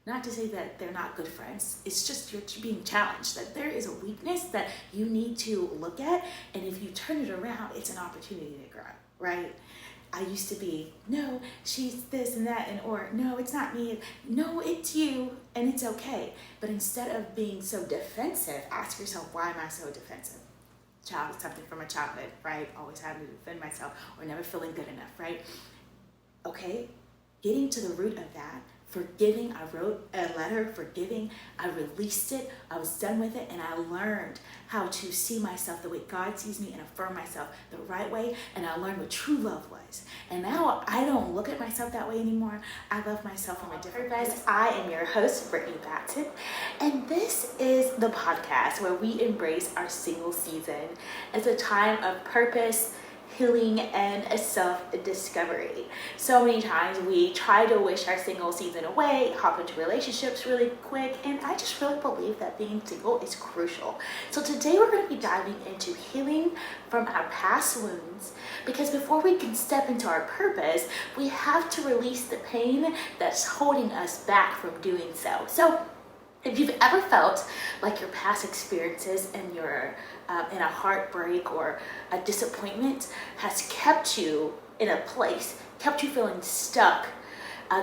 Not to say that they're not good friends. It's just you're being challenged, that there is a weakness that you need to look at. And if you turn it around, it's an opportunity to grow, right? I used to be, no, she's this and that, and or no, it's not me. No, it's you, and it's okay. But instead of being so defensive, ask yourself, why am I so defensive? Child, something from my childhood, right? Always having to defend myself or never feeling good enough, right? Okay, getting to the root of that, forgiving. I wrote a letter, forgiving. I released it. I was done with it, and I learned how to see myself the way God sees me and affirm myself the right way. And I learned what true love was. And now I don't look at myself that way anymore. I love myself from a different place. I am your host, Brittany Batson, and this is the podcast where we embrace our single season as a time of purpose, healing, and a self-discovery. So many times we try to wish our single season away, hop into relationships really quick, and I just really believe that being single is crucial. So today we're going to be diving into healing from our past wounds, because before we can step into our purpose, we have to release the pain that's holding us back from doing so. So if you've ever felt like your past experiences and your in a heartbreak or a disappointment has kept you in a place, kept you feeling stuck,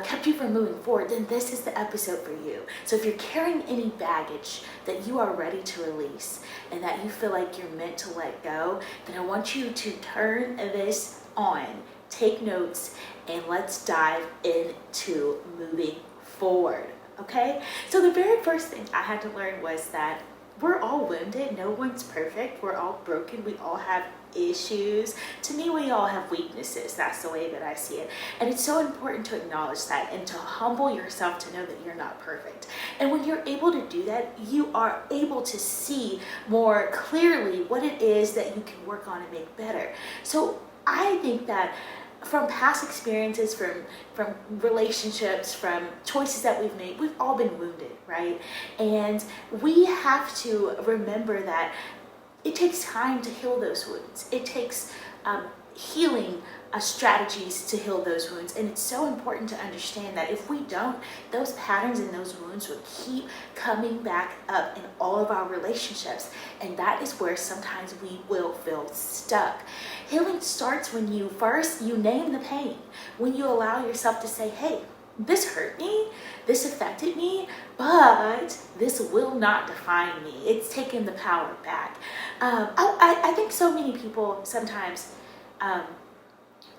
kept you from moving forward, then this is the episode for you. So if you're carrying any baggage that you are ready to release and that you feel like you're meant to let go, then I want you to turn this on, take notes, and let's dive into moving forward. Okay, so the very first thing I had to learn was that we're all wounded. No one's perfect. We're all broken. We all have issues. To me, we all have weaknesses. That's the way that I see it. And it's so important to acknowledge that and to humble yourself to know that you're not perfect. And when you're able to do that, you are able to see more clearly what it is that you can work on and make better. So I think that from past experiences, from relationships, from choices that we've made, we've all been wounded, right? And we have to remember that it takes time to heal those wounds. It takes healing strategies to heal those wounds. And it's so important to understand that if we don't, those patterns and those wounds will keep coming back up in all of our relationships. And that is where sometimes we will feel stuck. Healing starts when you name the pain, when you allow yourself to say, hey, this hurt me, this affected me, but this will not define me. It's taking the power back. I think so many people sometimes,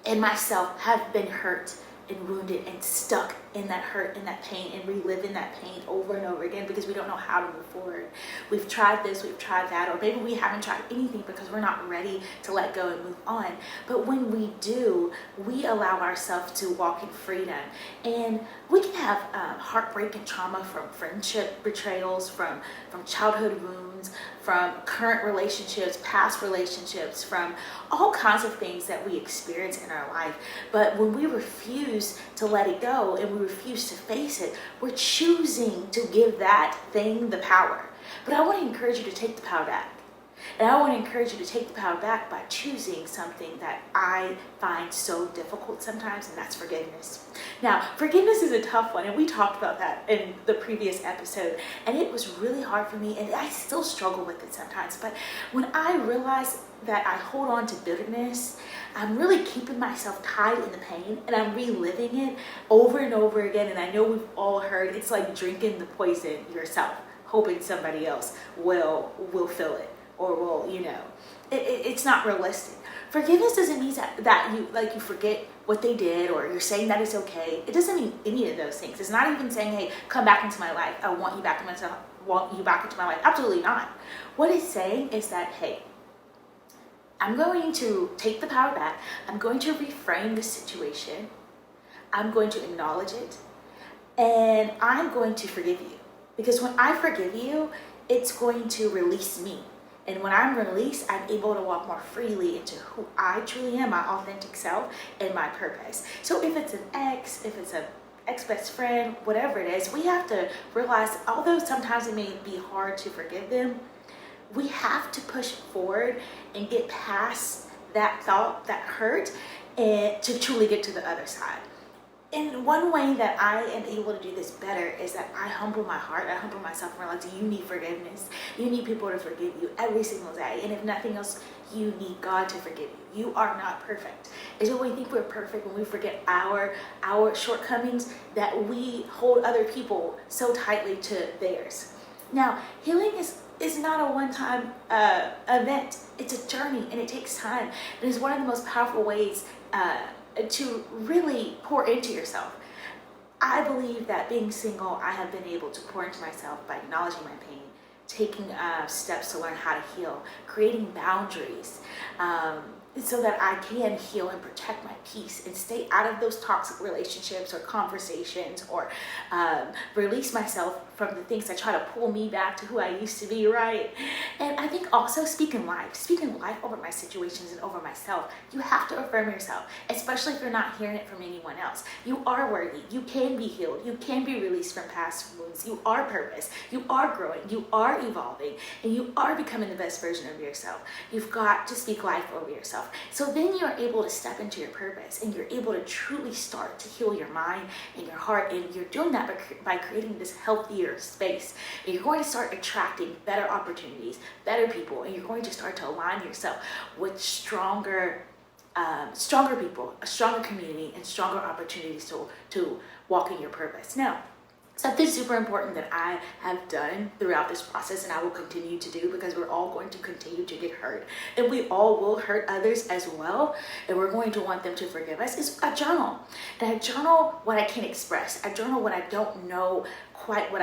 and myself, have been hurt and wounded and stuck in that hurt and that pain and reliving that pain over and over again because we don't know how to move forward. We've tried this, we've tried that, or maybe we haven't tried anything because we're not ready to let go and move on. But when we do, we allow ourselves to walk in freedom. And we can have heartbreak and trauma from friendship betrayals, from childhood wounds, from current relationships, past relationships, from all kinds of things that we experience in our life. But when we refuse to let it go and we refuse to face it, we're choosing to give that thing the power. But I want to encourage you to take the power back. And I want to encourage you to take the power back by choosing something that I find so difficult sometimes, and that's forgiveness. Now, forgiveness is a tough one, and we talked about that in the previous episode, and it was really hard for me, and I still struggle with it sometimes. But when I realize that I hold on to bitterness, I'm really keeping myself tied in the pain, and I'm reliving it over and over again. And I know we've all heard it's like drinking the poison yourself, hoping somebody else will feel it. Or will, it's not realistic. Forgiveness doesn't mean that you forget what they did or you're saying that it's okay. It doesn't mean any of those things. It's not even saying, hey, come back into my life. I want you back into my life. Absolutely not. What it's saying is that, hey, I'm going to take the power back. I'm going to reframe the situation. I'm going to acknowledge it. And I'm going to forgive you. Because when I forgive you, it's going to release me. And when I'm released, I'm able to walk more freely into who I truly am, my authentic self, and my purpose. So if it's an ex, if it's an ex-best friend, whatever it is, we have to realize, although sometimes it may be hard to forgive them, we have to push forward and get past that thought, that hurt, and to truly get to the other side. And one way that I am able to do this better is that I humble my heart, I humble myself and realize you need forgiveness. You need people to forgive you every single day. And if nothing else, you need God to forgive you. You are not perfect. It's when we think we're perfect, when we forget our shortcomings, that we hold other people so tightly to theirs. Now, healing is not a one-time event. It's a journey, and it takes time. And it's one of the most powerful ways to really pour into yourself. I believe that being single, I have been able to pour into myself by acknowledging my pain, taking steps to learn how to heal, creating boundaries, so that I can heal and protect my peace and stay out of those toxic relationships or conversations, or release myself from the things that try to pull me back to who I used to be, right? And I think also speaking life over my situations and over myself. You have to affirm yourself, especially if you're not hearing it from anyone else. You are worthy. You can be healed. You can be released from past wounds. You are purpose. You are growing. You are evolving, and you are becoming the best version of yourself. You've got to speak life over yourself. So then you're able to step into your purpose, and you're able to truly start to heal your mind and your heart. And you're doing that by creating this healthier space. And you're going to start attracting better opportunities, better people, and you're going to start to align yourself with stronger people, a stronger community, and stronger opportunities to walk in your purpose. Now, something super important that I have done throughout this process, and I will continue to do, because we're all going to continue to get hurt, and we all will hurt others as well, and we're going to want them to forgive us, is a journal. And I journal what I can't express. I journal when I don't know quite what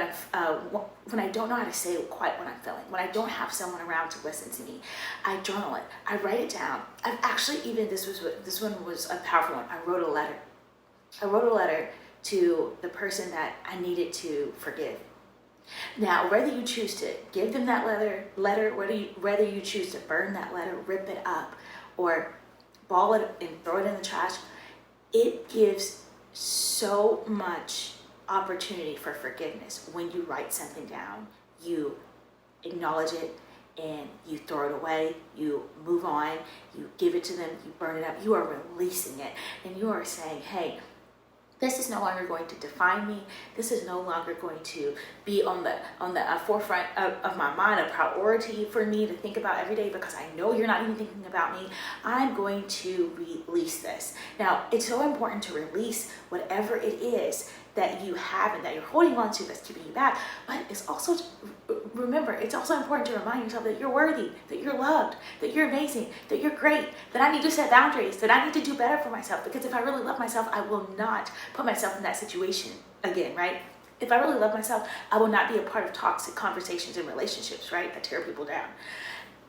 when I don't know how to say quite what I'm feeling, when I don't have someone around to listen to me. I journal it. I write it down. I've actually, even this one was a powerful one. I wrote a letter to the person that I needed to forgive. Now, whether you choose to give them that letter, whether you choose to burn that letter, rip it up, or ball it and throw it in the trash, it gives so much opportunity for forgiveness. When you write something down, you acknowledge it, and you throw it away, you move on, you give it to them, you burn it up, you are releasing it, and you are saying, hey, this is no longer going to define me. This is no longer going to be on the forefront of my mind, a priority for me to think about every day, because I know you're not even thinking about me. I'm going to release this. Now, it's so important to release whatever it is that you have and that you're holding on to that's keeping you back. But it's also, remember, it's also important to remind yourself that you're worthy, that you're loved, that you're amazing, that you're great, that I need to set boundaries, that I need to do better for myself. Because if I really love myself, I will not put myself in that situation again, right? If I really love myself, I will not be a part of toxic conversations and relationships, right, that tear people down.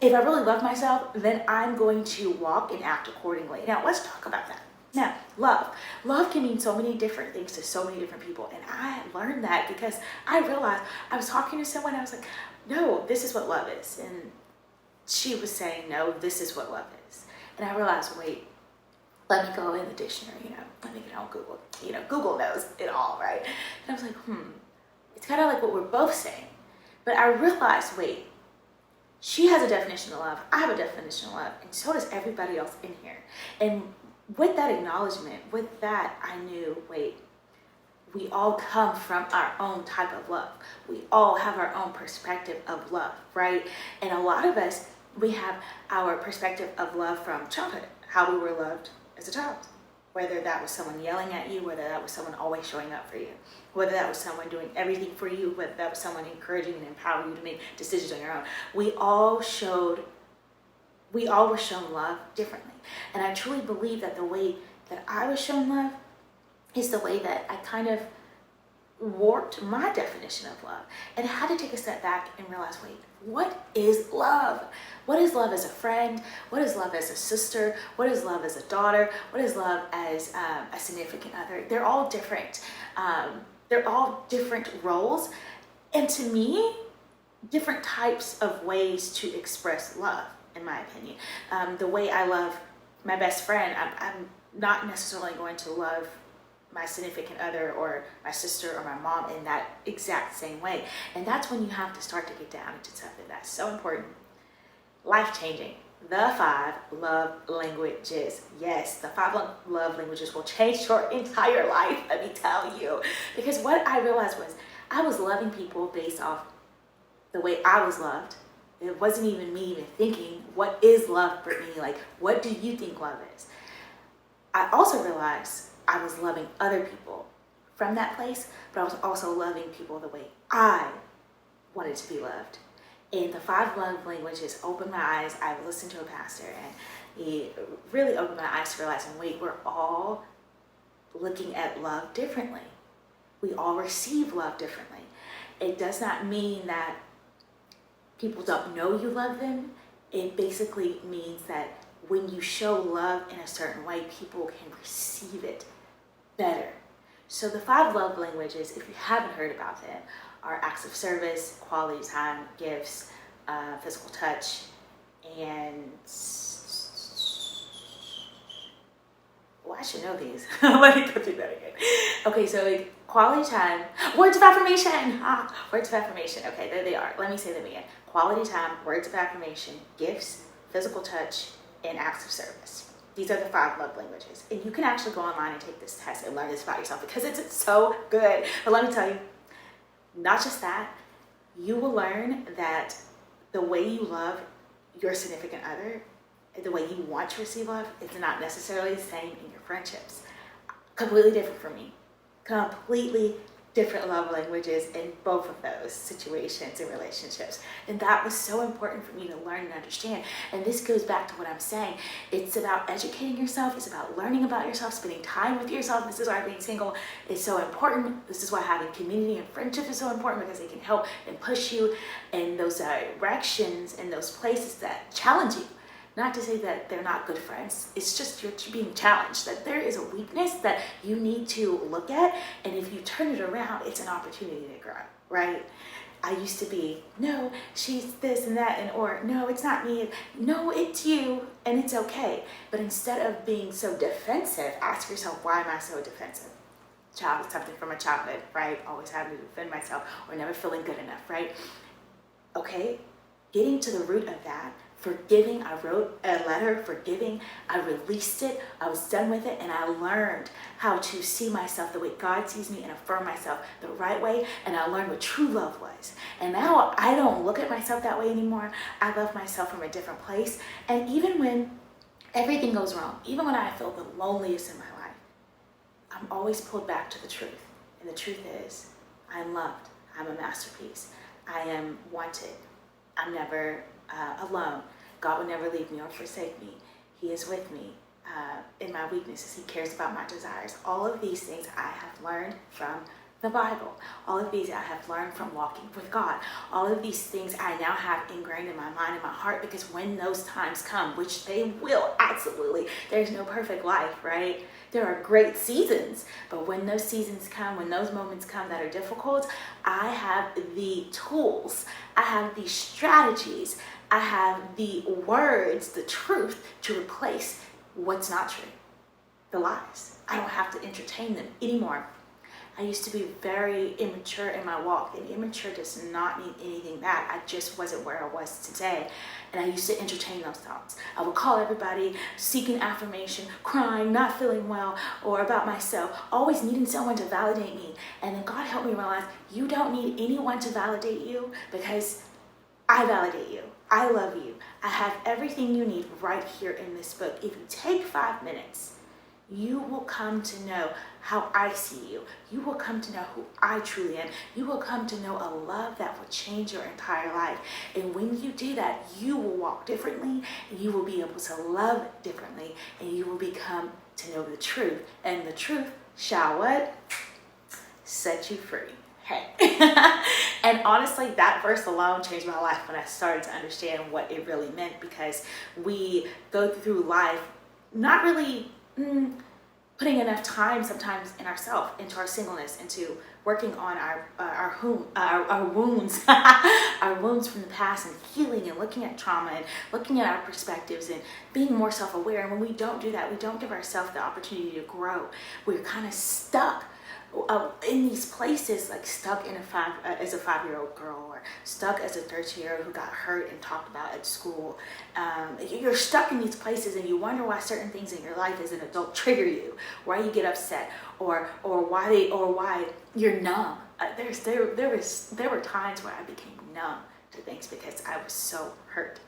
If I really love myself, then I'm going to walk and act accordingly. Now, let's talk about that. Now, love can mean so many different things to so many different people. And I learned that because I realized I was talking to someone, I was like, no, this is what love is. And she was saying, no, this is what love is. And I realized, wait, let me go in the dictionary, let me get on Google. Google knows it all, right? And I was like, it's kind of like what we're both saying. But I realized, wait, she has a definition of love, I have a definition of love, and so does everybody else in here. And with that acknowledgement, with that, I knew, wait, we all come from our own type of love. We all have our own perspective of love, right? And a lot of us, we have our perspective of love from childhood, how we were loved as a child. Whether that was someone yelling at you, whether that was someone always showing up for you, whether that was someone doing everything for you, whether that was someone encouraging and empowering you to make decisions on your own. We all were shown love differently. And I truly believe that the way that I was shown love is the way that I kind of warped my definition of love. And I had to take a step back and realize, wait, what is love? What is love as a friend? What is love as a sister? What is love as a daughter? What is love as a significant other? They're all different. They're all different roles. And to me, different types of ways to express love, in my opinion. The way I love my best friend, I'm not necessarily going to love my significant other or my sister or my mom in that exact same way. And that's when you have to start to get down into something that's so important, life-changing, the 5 love languages. Yes, the 5 love languages will change your entire life, let me tell you. Because what I realized was I was loving people based off the way I was loved. It wasn't even me even thinking, what is love, Brittany? Like, what do you think love is? I also realized I was loving other people from that place, but I was also loving people the way I wanted to be loved. And the 5 love languages opened my eyes. I listened to a pastor and he really opened my eyes to realizing, wait, we're all looking at love differently. We all receive love differently. It does not mean that people don't know you love them. It basically means that when you show love in a certain way, people can receive it better. So the 5 love languages, if you haven't heard about them, are acts of service, quality time, gifts, physical touch, and well, I should know these. Let me go through that again. Okay, so quality time, words of affirmation. Words of affirmation. Okay, there they are. Let me say them again. Quality time, words of affirmation, gifts, physical touch, and acts of service. These are the 5 love languages. And you can actually go online and take this test and learn this about yourself because it's so good. But let me tell you, not just that, you will learn that the way you love your significant other, the way you want to receive love, is not necessarily the same in your friendships. Completely different for me. Completely different love languages in both of those situations and relationships. And that was so important for me to learn and understand. And this goes back to what I'm saying. It's about educating yourself. It's about learning about yourself, spending time with yourself. This is why being single is so important. This is why having community and friendship is so important, because it can help and push you in those directions and those places that challenge you. Not to say that they're not good friends. It's just you're being challenged, that there is a weakness that you need to look at. And if you turn it around, it's an opportunity to grow, right? I used to be, no, she's this and that, and or no, it's not me. No, it's you, and it's okay. But instead of being so defensive, ask yourself, why am I so defensive? Something from my childhood, right? Always having to defend myself or never feeling good enough, right? Okay, getting to the root of that. Forgiving, I wrote a letter, forgiving, I released it, I was done with it, and I learned how to see myself the way God sees me and affirm myself the right way, and I learned what true love was. And now I don't look at myself that way anymore. I love myself from a different place. And even when everything goes wrong, even when I feel the loneliest in my life, I'm always pulled back to the truth. And the truth is, I'm loved, I'm a masterpiece, I am wanted, I'm never alone. God will never leave me or forsake me. He is with me in my weaknesses. He cares about my desires. All of these things I have learned from the Bible. All of these I have learned from walking with God. All of these things I now have ingrained in my mind and my heart, because when those times come, which they will, absolutely, there's no perfect life, right? There are great seasons, but when those seasons come, when those moments come that are difficult, I have the tools, I have the strategies, I have the words, the truth to replace what's not true, the lies. I don't have to entertain them anymore. I used to be very immature in my walk, and immature does not mean anything bad. I just wasn't where I was today, and I used to entertain those thoughts. I would call everybody, seeking affirmation, crying, not feeling well, or about myself, always needing someone to validate me. And then God helped me realize, you don't need anyone to validate you, because I validate you. I love you. I have everything you need right here in this book. If you take 5 minutes, you will come to know how I see you. You will come to know who I truly am. You will come to know a love that will change your entire life. And when you do that, you will walk differently, and you will be able to love differently, and you will become to know the truth. And the truth shall what? Set you free. Hey. And honestly, that verse alone changed my life when I started to understand what it really meant, because we go through life not really putting enough time sometimes in ourselves, into our singleness, into working on our wounds, our wounds from the past, and healing and looking at trauma and looking at our perspectives and being more self-aware. And when we don't do that, we don't give ourselves the opportunity to grow. We're kind of stuck in these places, like stuck in as a 5-year-old girl, or stuck as a 13-year-old who got hurt and talked about at school. You're stuck in these places, and you wonder why certain things in your life as an adult trigger you, why you get upset, or why you're numb. There were times where I became numb to things because I was so hurt,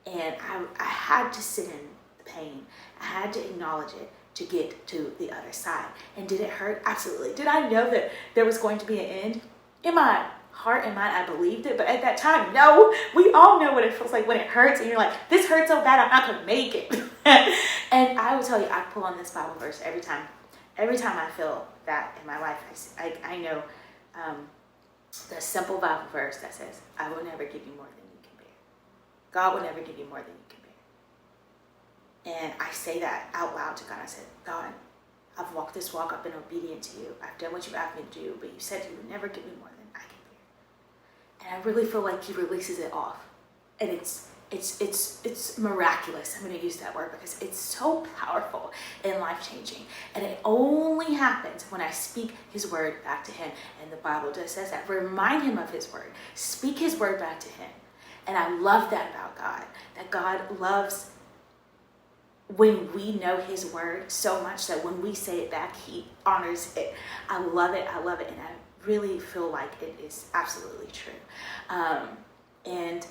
and I had to sit in the pain. I had to acknowledge it to get to the other side. And did it hurt? Absolutely. Did I know that there was going to be an end? In my heart and mind, I believed it, but at that time, no. We all know what it feels like when it hurts, and you're like, this hurts so bad, I'm not gonna make it. And I will tell you, I pull on this Bible verse every time. Every time I feel that in my life, I know the simple Bible verse that says, I will never give you more than you can bear. God will never give you more than you can bear. And I say that out loud to God. I said, God, I've walked this walk. I've been obedient to you. I've done what you've asked me to do, but you said you would never give me more than I can bear. And I really feel like he releases it off. And it's miraculous. I'm going to use that word because it's so powerful and life-changing. And it only happens when I speak his word back to him. And the Bible just says that. Remind him of his word. Speak his word back to him. And I love that about God, that God loves when we know his word so much that when we say it back, he honors it. I love it. I love it. And I really feel like it is absolutely true. And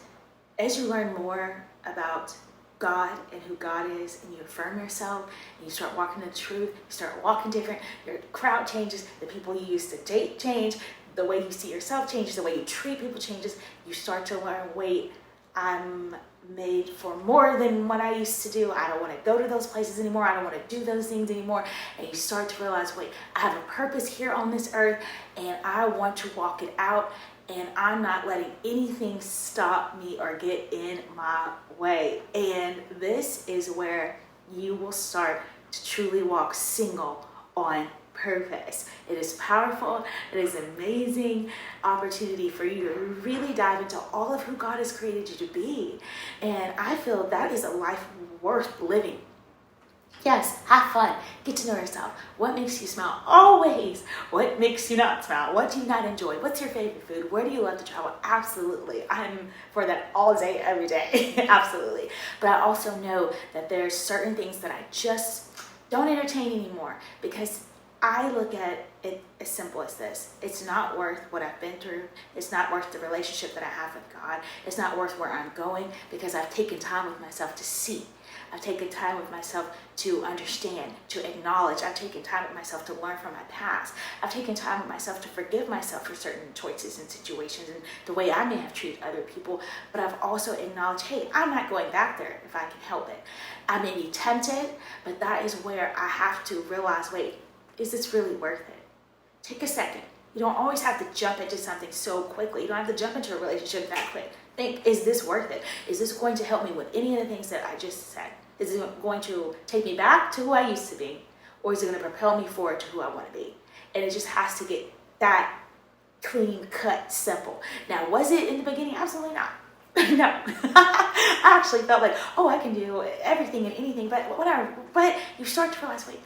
as you learn more about God and who God is, and you affirm yourself, and you start walking in the truth, you start walking different, your crowd changes, the people you used to date change, the way you see yourself changes, the way you treat people changes, you start to learn, wait, I'm made for more than what I used to do. I don't want to go to those places anymore. I don't want to do those things anymore. And you start to realize, wait, I have a purpose here on this earth, and I want to walk it out, and I'm not letting anything stop me or get in my way. And this is where you will start to truly walk single on purpose. It is powerful. It is an amazing opportunity for you to really dive into all of who God has created you to be. And I feel that is a life worth living. Yes, have fun. Get to know yourself. What makes you smile? Always. What makes you not smile? What do you not enjoy? What's your favorite food? Where do you love to travel? Absolutely. I'm for that all day, every day. Absolutely. But I also know that there's certain things that I just don't entertain anymore, because I look at it as simple as this. It's not worth what I've been through. It's not worth the relationship that I have with God. It's not worth where I'm going, because I've taken time with myself to see. I've taken time with myself to understand, to acknowledge. I've taken time with myself to learn from my past. I've taken time with myself to forgive myself for certain choices and situations and the way I may have treated other people. But I've also acknowledged, hey, I'm not going back there if I can help it. I may be tempted, but that is where I have to realize, wait, is this really worth it? Take a second. You don't always have to jump into something so quickly. You don't have to jump into a relationship that quick. Think, is this worth it? Is this going to help me with any of the things that I just said? Is it going to take me back to who I used to be? Or is it going to propel me forward to who I want to be? And it just has to get that clean cut, simple. Now, was it in the beginning? Absolutely not. No. I actually felt like, oh, I can do everything and anything, but whatever. But you start to realize, wait,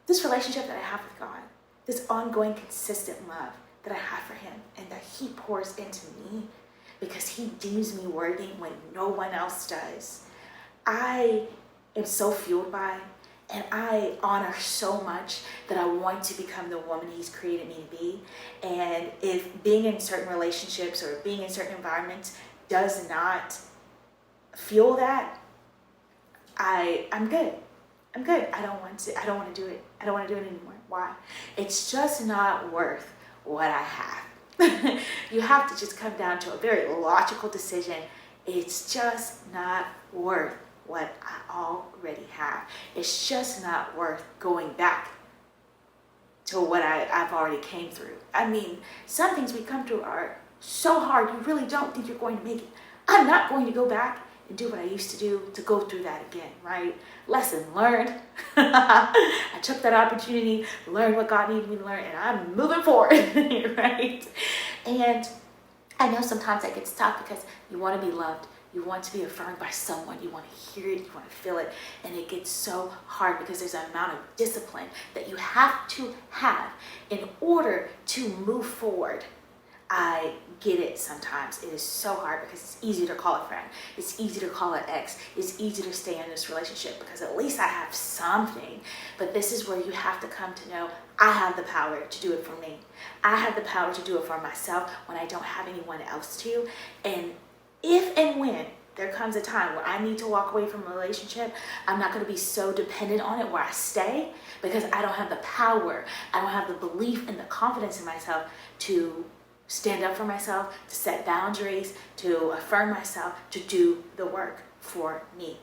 this relationship that I have with God, this ongoing, consistent love that I have for him, and that he pours into me because he deems me worthy when no one else does, I am so fueled by, and I honor so much that I want to become the woman he's created me to be. And if being in certain relationships or being in certain environments does not fuel that, I'm good. I'm good. I don't want to do it. I don't want to do it anymore. Why? It's just not worth what I have. You have to just come down to a very logical decision. It's just not worth what I already have. It's just not worth going back to what I've already came through. I mean, some things we come through are so hard, you really don't think you're going to make it. I'm not going to go back and do what I used to do to go through that again, right? Lesson learned. I took that opportunity, learned what God needed me to learn, and I'm moving forward, right? And I know sometimes that gets tough because you want to be loved. You want to be affirmed by someone. You want to hear it. You want to feel it. And it gets so hard because there's an amount of discipline that you have to have in order to move forward. I get it sometimes. It is so hard because it's easy to call a friend. It's easy to call an ex. It's easy to stay in this relationship because at least I have something. But this is where you have to come to know I have the power to do it for me. I have the power to do it for myself when I don't have anyone else to. And if and when there comes a time where I need to walk away from a relationship, I'm not going to be so dependent on it where I stay because I don't have the power. I don't have the belief and the confidence in myself to stand up for myself, to set boundaries, to affirm myself, to do the work for me.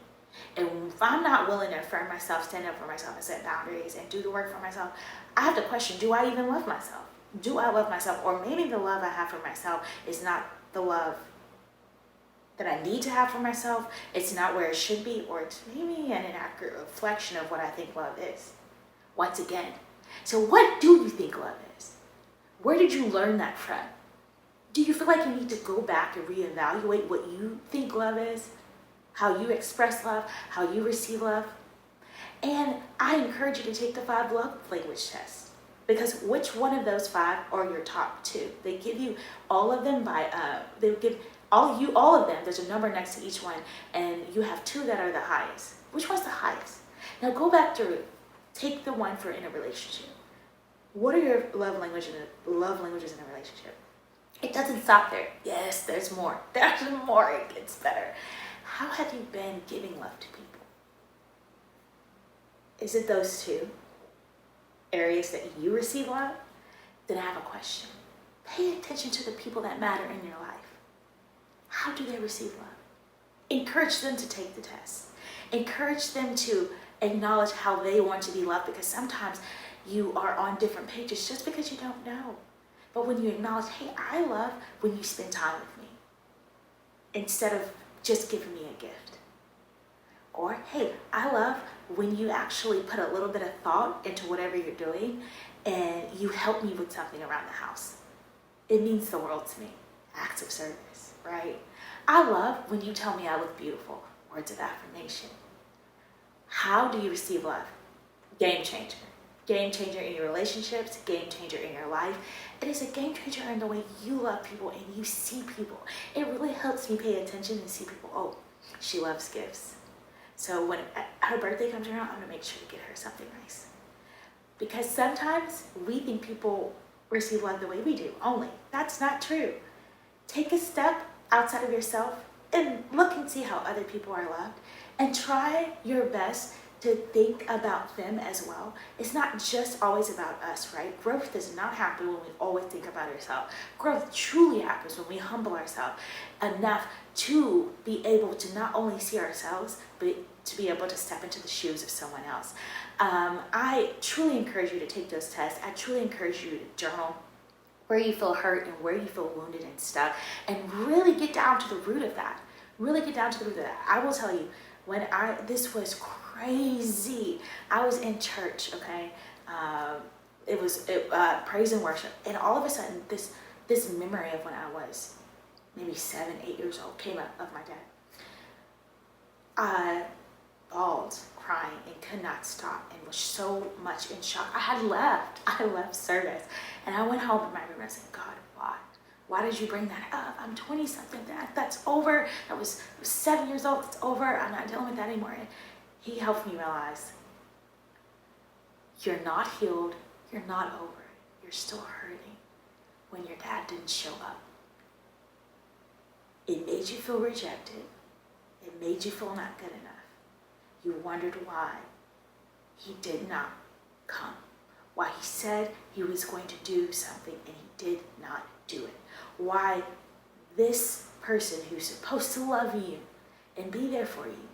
And if I'm not willing to affirm myself, stand up for myself, and set boundaries, and do the work for myself, I have to question, do I even love myself? Do I love myself? Or maybe the love I have for myself is not the love that I need to have for myself. It's not where it should be, or it's maybe an inaccurate reflection of what I think love is. Once again, so what do you think love is? Where did you learn that from? Do you feel like you need to go back and reevaluate what you think love is? How you express love? How you receive love? And I encourage you to take the 5 love language tests. Because which one of those 5 are your top 2? They give you all of them they give all of them. There's a number next to each one, and you have 2 that are the highest. Which one's the highest? Now go back to take the one for in a relationship. What are your love languages in a relationship? It doesn't stop there. Yes, there's more. There's more. It gets better. How have you been giving love to people? Is it those 2 areas that you receive love? Then I have a question. Pay attention to the people that matter in your life. How do they receive love? Encourage them to take the test. Encourage them to acknowledge how they want to be loved, because sometimes you are on different pages just because you don't know. But when you acknowledge, hey, I love when you spend time with me instead of just giving me a gift. Or, hey, I love when you actually put a little bit of thought into whatever you're doing and you help me with something around the house. It means the world to me. Acts of service, right? I love when you tell me I look beautiful. Words of affirmation. How do you receive love? Game changer. Game changer in your relationships, game changer in your life. It is a game changer in the way you love people and you see people. It really helps me pay attention and see people. Oh, she loves gifts. So when her birthday comes around, I'm gonna make sure to get her something nice. Because sometimes we think people receive love the way we do only. That's not true. Take a step outside of yourself and look and see how other people are loved, and try your best to think about them as well. It's not just always about us, right? Growth does not happen when we always think about ourselves. Growth truly happens when we humble ourselves enough to be able to not only see ourselves, but to be able to step into the shoes of someone else. I truly encourage you to take those tests. I truly encourage you to journal where you feel hurt and where you feel wounded and stuck, and really get down to the root of that. Really get down to the root of that. I will tell you, this was crazy. I was in church, okay? It was praise and worship, and all of a sudden, this memory of when I was maybe 7, 8 years old came up of my dad. I bawled, crying, and could not stop, and was so much in shock. I left service, and I went home in my room and I said, God, why? Why did you bring that up? I'm 20 something. That's over. I was 7 years old. It's over. I'm not dealing with that anymore. And he helped me realize you're not healed. You're not over it. You're still hurting when your dad didn't show up. It made you feel rejected. It made you feel not good enough. You wondered why he did not come. Why he said he was going to do something and he did not do it. Why this person who's supposed to love you and be there for you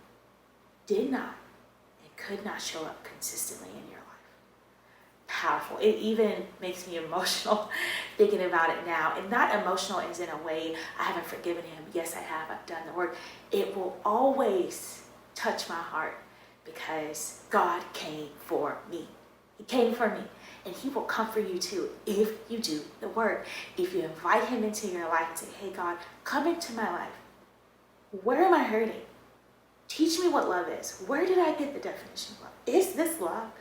did not and could not show up consistently in your life. Powerful. It even makes me emotional thinking about it now. And not emotional as in a way I haven't forgiven him. Yes, I have. I've done the work. It will always touch my heart because God came for me. He came for me. And he will come for you too if you do the work. If you invite him into your life and say, hey, God, come into my life. Where am I hurting? Teach me what love is. Where did I get the definition of love? Is this love?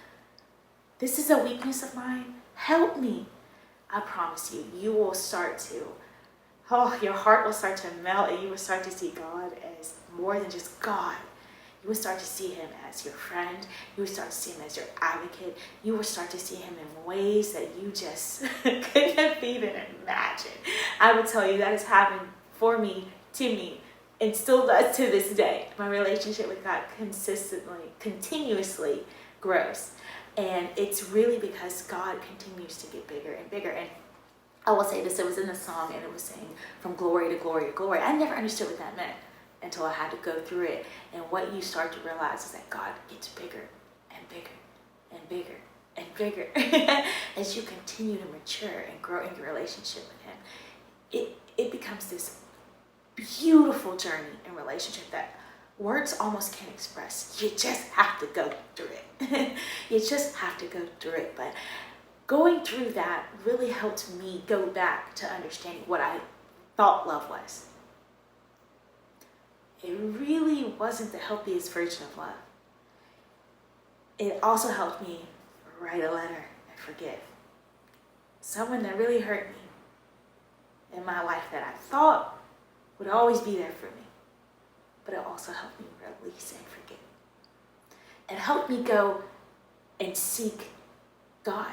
This is a weakness of mine. Help me. I promise you, you will start to, your heart will start to melt, and you will start to see God as more than just God. You will start to see him as your friend. You will start to see him as your advocate. You will start to see him in ways that you just couldn't even imagine. I will tell you that has happened for me, to me, and still does to this day. My relationship with God continuously grows. And it's really because God continues to get bigger and bigger. And I will say this, it was in the song, and it was saying from glory to glory to glory. I never understood what that meant until I had to go through it. And what you start to realize is that God gets bigger and bigger and bigger and bigger as you continue to mature and grow in your relationship with him. It becomes this beautiful journey in relationship that words almost can't express. You just have to go through it. You just have to go through it. But going through that really helped me go back to understanding what I thought love was. It really wasn't the healthiest version of love. It also helped me write a letter and forgive. Someone that really hurt me in my life that I thought would always be there for me. But it also helped me release and forgive. It helped me go and seek God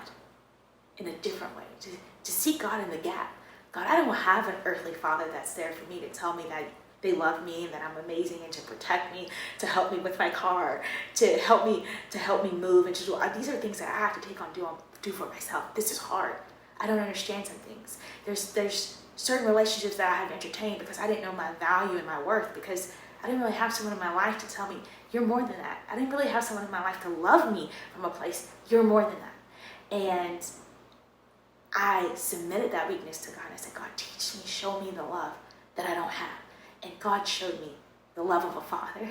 in a different way, to seek God in the gap. God, I don't have an earthly father that's there for me to tell me that they love me and that I'm amazing, and to protect me, to help me with my car, to help me move, and to do. These are things that I have to take on, do for myself. This is hard. I don't understand some things. There's certain relationships that I have entertained because I didn't know my value and my worth, because I didn't really have someone in my life to tell me, you're more than that. I didn't really have someone in my life to love me from a place, you're more than that. And I submitted that weakness to God. I said, God, teach me, show me the love that I don't have. And God showed me the love of a father.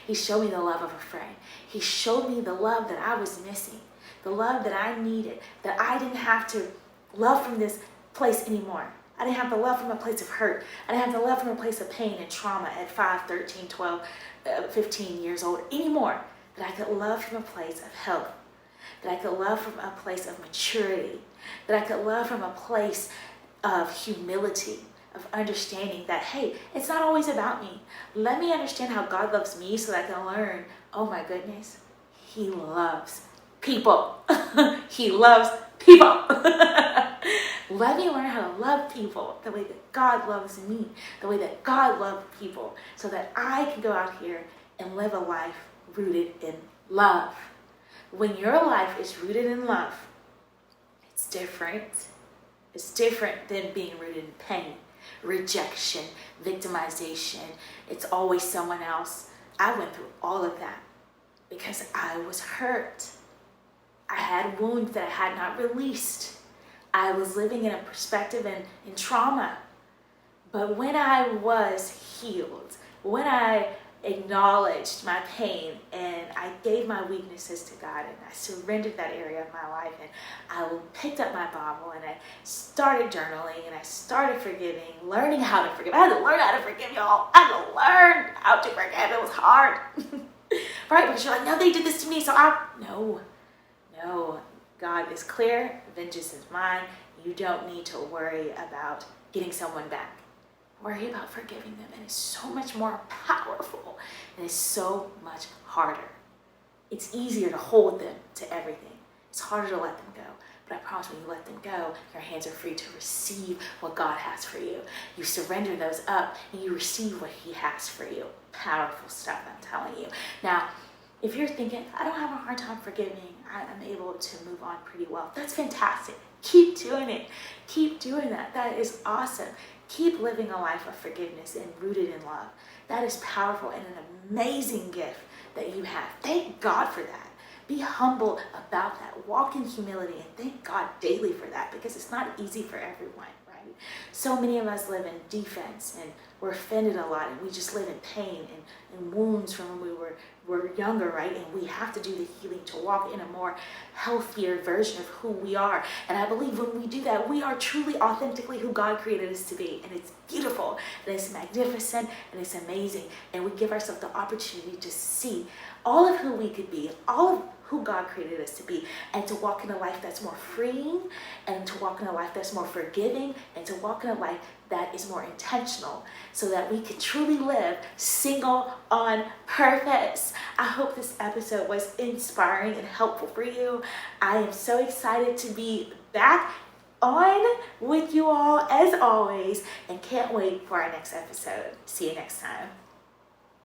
He showed me the love of a friend. He showed me the love that I was missing, the love that I needed, that I didn't have to love from this place anymore. I didn't have to love from a place of hurt. I didn't have to love from a place of pain and trauma at 5, 13, 12, 15 years old anymore. That I could love from a place of health. That I could love from a place of maturity. That I could love from a place of humility, of understanding that, hey, it's not always about me. Let me understand how God loves me so that I can learn, oh my goodness, he loves people. He loves people. Let me learn how to love people the way that God loves me, the way that God loved people, so that I can go out here and live a life rooted in love. When your life is rooted in love, it's different. It's different than being rooted in pain, rejection, victimization. It's always someone else. I went through all of that because I was hurt. I had wounds that I had not released. I was living in a perspective and in trauma. But when I was healed, when I acknowledged my pain and I gave my weaknesses to God and I surrendered that area of my life, and I picked up my Bible and I started journaling and I started forgiving, learning how to forgive. I had to learn how to forgive, y'all. I had to learn how to forgive. It was hard. Right? Because you're like, no, they did this to me, so No. God is clear. Vengeance is mine. You don't need to worry about getting someone back. Worry about forgiving them, and it's so much more powerful, and it's so much harder. It's easier to hold them to everything. It's harder to let them go. But I promise when you let them go, your hands are free to receive what God has for you. You surrender those up, and you receive what he has for you. Powerful stuff, I'm telling you. Now, if you're thinking, I don't have a hard time forgiving, I'm able to move on pretty well, that's fantastic. Keep doing it. Keep doing that. That is awesome. Keep living a life of forgiveness and rooted in love. That is powerful and an amazing gift that you have. Thank God for that. Be humble about that. Walk in humility and thank God daily for that, because it's not easy for everyone, right? So many of us live in defense and we're offended a lot, and we just live in pain and wounds from when we were younger, right? And we have to do the healing to walk in a more healthier version of who we are. And I believe when we do that, we are truly authentically who God created us to be. And it's beautiful, and it's magnificent, and it's amazing. And we give ourselves the opportunity to see all of who we could be, all of who God created us to be, and to walk in a life that's more freeing, and to walk in a life that's more forgiving, and to walk in a life that is more intentional, so that we can truly live single on purpose. I hope this episode was inspiring and helpful for you. I am so excited to be back on with you all as always, and can't wait for our next episode. See you next time.